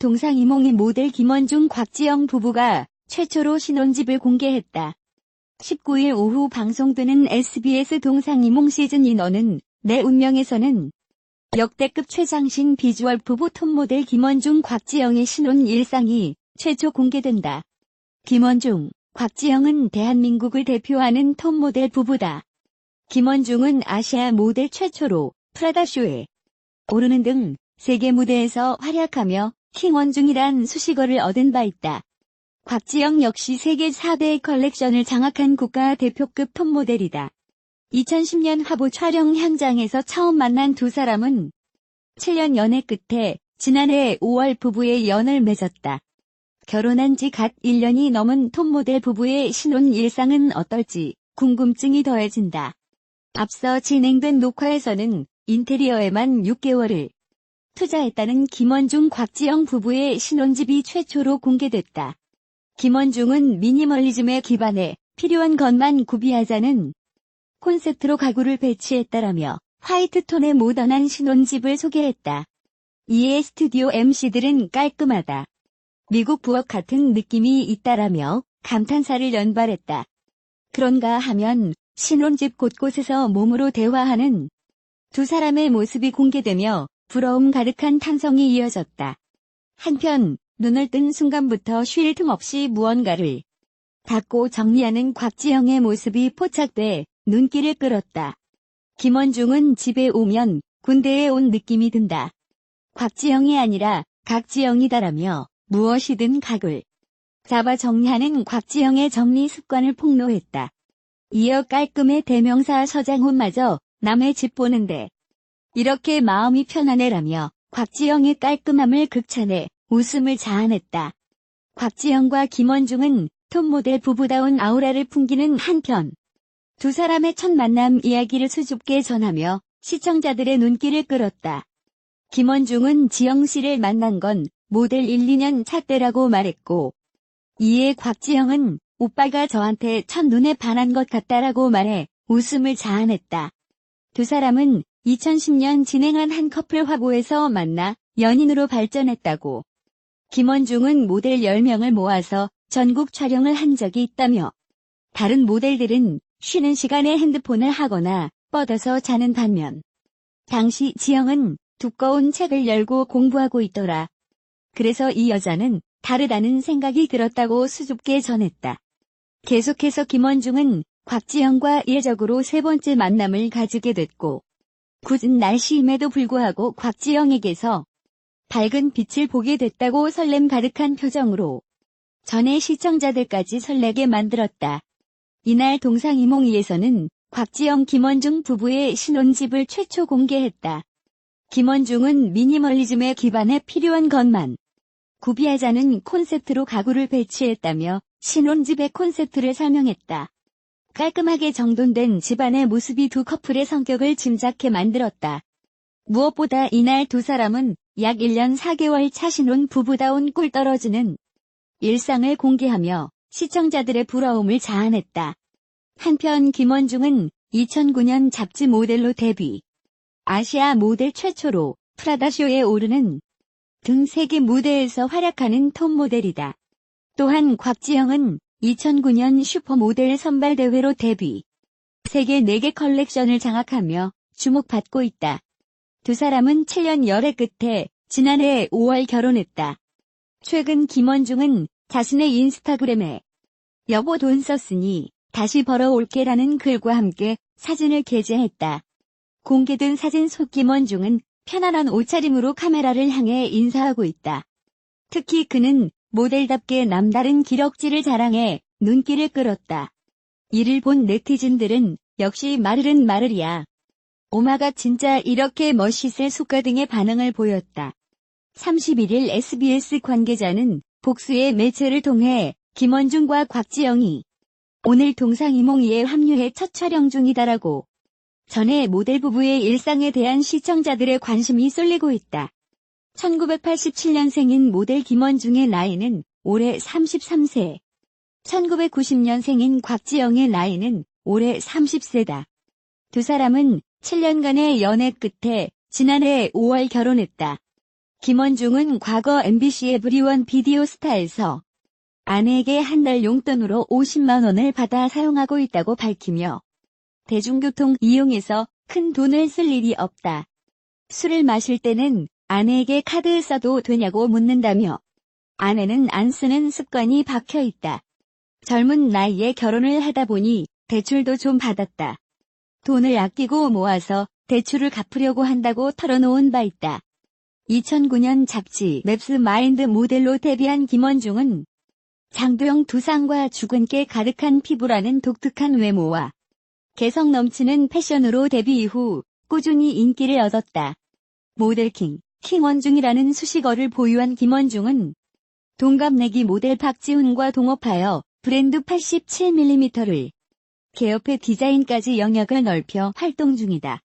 동상이몽의 모델 김원중 곽지영 부부가 최초로 신혼집을 공개했다. 19일 오후 방송되는 SBS 동상이몽 시즌2 너는 내 운명에서는 역대급 최장신 비주얼 부부 톱모델 김원중 곽지영의 신혼 일상이 최초 공개된다. 김원중, 곽지영은 대한민국을 대표하는 톱모델 부부다. 김원중은 아시아 모델 최초로 프라다쇼에 오르는 등 세계 무대에서 활약하며 킹원중이란 수식어를 얻은 바 있다. 곽지영 역시 세계 4대 컬렉션을 장악한 국가대표급 톱모델이다. 2010년 화보 촬영 현장에서 처음 만난 두 사람은 7년 연애 끝에 지난해 5월 부부의 연을 맺었다. 결혼한 지 갓 1년이 넘은 톱모델 부부의 신혼 일상은 어떨지 궁금증이 더해진다. 앞서 진행된 녹화에서는 인테리어에만 6개월을 투자했다는 김원중 곽지영 부부의 신혼집이 최초로 공개됐다. 김원중은 미니멀리즘에 기반해 필요한 것만 구비하자는 콘셉트로 가구를 배치했다라며 화이트톤의 모던한 신혼집을 소개했다. 이에 스튜디오 MC들은 깔끔하다. 미국 부엌 같은 느낌이 있다라며 감탄사를 연발했다. 그런가 하면 신혼집 곳곳에서 몸으로 대화하는 두 사람의 모습이 공개되며 부러움 가득한 탄성이 이어졌다. 한편 눈을 뜬 순간부터 쉴 틈 없이 무언가를 닦고 정리하는 곽지영의 모습이 포착돼 눈길을 끌었다. 김원중은 집에 오면 군대에 온 느낌이 든다. 곽지영이 아니라 각지영이다라며 무엇이든 각을 잡아 정리하는 곽지영의 정리 습관을 폭로했다. 이어 깔끔의 대명사 서장훈마저 남의 집 보는데 이렇게 마음이 편안해라며 곽지영의 깔끔함을 극찬해 웃음을 자아냈다. 곽지영과 김원중은 톱모델 부부다운 아우라를 풍기는 한편 두 사람의 첫 만남 이야기를 수줍게 전하며 시청자들의 눈길을 끌었다. 김원중은 지영 씨를 만난 건 모델 1, 2년 차 때라고 말했고 이에 곽지영은 오빠가 저한테 첫눈에 반한 것 같다라고 말해 웃음을 자아냈다. 두 사람은 2010년 진행한 한 커플 화보에서 만나 연인으로 발전했다고. 김원중은 모델 10명을 모아서 전국 촬영을 한 적이 있다며 다른 모델들은 쉬는 시간에 핸드폰을 하거나 뻗어서 자는 반면 당시 지영은 두꺼운 책을 열고 공부하고 있더라. 그래서 이 여자는 다르다는 생각이 들었다고 수줍게 전했다. 계속해서 김원중은 곽지영과 예적으로 세 번째 만남을 가지게 됐고 굳은 날씨임에도 불구하고 곽지영에게서 밝은 빛을 보게 됐다고 설렘 가득한 표정으로 전에 시청자들까지 설레게 만들었다. 이날 동상이몽이에서는 곽지영 김원중 부부의 신혼집을 최초 공개했다. 김원중은 미니멀리즘에 기반해 필요한 것만 구비하자는 콘셉트로 가구를 배치했다며 신혼집의 콘셉트를 설명했다. 깔끔하게 정돈된 집안의 모습이 두 커플의 성격을 짐작해 만들었다. 무엇보다 이날 두 사람은 약 1년 4개월 차 신혼 부부다운 꿀 떨어지는 일상을 공개하며 시청자들의 부러움을 자아냈다. 한편 김원중은 2009년 잡지 모델로 데뷔. 아시아 모델 최초로 프라다쇼에 오르는 등 세계 무대에서 활약하는 톱모델이다. 또한 곽지영은 2009년 슈퍼모델 선발대회로 데뷔. 세계 4개 컬렉션을 장악하며 주목받고 있다. 두 사람은 7년 열애 끝에 지난해 5월 결혼했다. 최근 김원중은 자신의 인스타그램에 여보 돈 썼으니 다시 벌어올게라는 글과 함께 사진을 게재했다. 공개된 사진 속 김원중은 편안한 옷차림으로 카메라를 향해 인사하고 있다. 특히 그는 모델답게 남다른 기럭지를 자랑해 눈길을 끌었다. 이를 본 네티즌들은 역시 마르른 마르리야. 오마가 진짜 이렇게 멋있을 수가 등의 반응을 보였다. 31일 SBS 관계자는 복수의 매체를 통해 김원중과 곽지영이 오늘 동상이몽이에 합류해 첫 촬영 중이다라고 전에 모델 부부의 일상에 대한 시청자들의 관심이 쏠리고 있다. 1987년생인 모델 김원중의 나이는 올해 33세. 1990년생인 곽지영의 나이는 올해 30세다. 두 사람은 7년간의 연애 끝에 지난해 5월 결혼했다. 김원중은 과거 MBC 에브리원 비디오 스타에서 아내에게 한 달 용돈으로 50만 원을 받아 사용하고 있다고 밝히며 대중교통 이용해서 큰 돈을 쓸 일이 없다. 술을 마실 때는 아내에게 카드 써도 되냐고 묻는다며 아내는 안 쓰는 습관이 박혀 있다. 젊은 나이에 결혼을 하다 보니 대출도 좀 받았다. 돈을 아끼고 모아서 대출을 갚으려고 한다고 털어놓은 바 있다. 2009년 잡지 맵스 마인드 모델로 데뷔한 김원중은 장도형 두상과 주근깨 가득한 피부라는 독특한 외모와 개성 넘치는 패션으로 데뷔 이후 꾸준히 인기를 얻었다. 모델킹, 킹원중이라는 수식어를 보유한 김원중은 동갑내기 모델 박지훈과 동업하여 브랜드 87mm를 개업해 디자인까지 영역을 넓혀 활동 중이다.